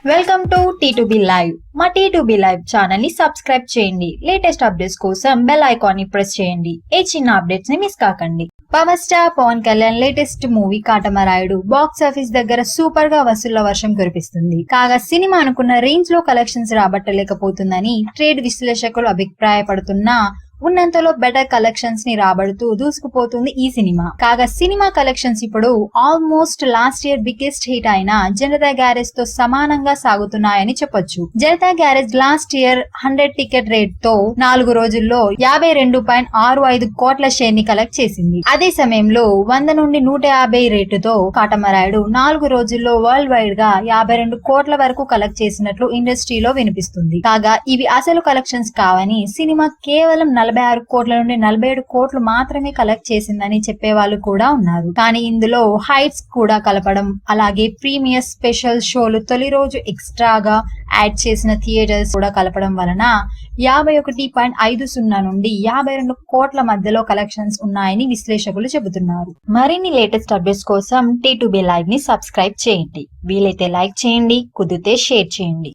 Welcome to T2B live. మా T2B live channel ని subscribe చేయండి. లేటెస్ట్ అప్డేట్స్ కోసం బెల్ ఐకాన్ ని ప్రెస్ చేయండి. ఏ చిన్న అప్డేట్స్ ని మిస్ కాకండి. Power star Pawan Kalyan latest movie Katamarayudu box office దగ్గర సూపర్ గా వసూళ్ల వర్షం కురిపిస్తుంది. కాగా సినిమా అనుకున్న రేంజ్ లో కలెక్షన్స్ రాబట్టలేకపోతుందని ట్రేడ్ విశ్లేషకులు అభిప్రాయపడుతున్నా ఉన్నంతలో బెటర్ కలెక్షన్స్ ని రాబడుతూ దూసుకుపోతుంది ఈ సినిమా. కాగా సినిమా కలెక్షన్స్ ఇప్పుడు almost last year biggest hit అయిన జనతా గ్యారేజ్ తో సమానంగా సాగుతున్నాయని చెప్పొచ్చు. Janata garage last year 100 ticket rate తో 4 రోజుల్లో 52.65 కోట్ల షేర్ ని కలెక్ట్ చేసింది. అదే సమయంలో 100 నుండి 150 రేటుతో కాటమరాయుడు 4 రోజుల్లో వరల్డ్ వైడ్ గా 52 కోట్ల వరకు కలెక్ట్ చేసినట్లు ఇండస్ట్రీలో వినిపిస్తుంది. కాగా ఇవి అసలు కలెక్షన్స్ కావని సినిమా కేవలం 46 కోట్ల నుండి 47 కోట్లు మాత్రమే కలెక్ట్ చేసిందని చెప్పేవాళ్ళు కూడా ఉన్నారు. కానీ ఇందులో హైట్స్ కూడా కలపడం, అలాగే ప్రీమియర్ స్పెషల్ షోలు తొలి రోజు ఎక్స్ట్రాగా యాడ్ చేసిన థియేటర్స్ కూడా కలపడం వలన 51.50 నుండి 52 కోట్ల మధ్యలో కలెక్షన్స్ ఉన్నాయని విశ్లేషకులు చెబుతున్నారు. మరిన్ని లేటెస్ట్ అప్డేట్స్ కోసం టీ2బీ లైవ్ ని సబ్స్క్రైబ్ చేయండి. వీలైతే లైక్ చేయండి, కుదిరితే షేర్ చేయండి.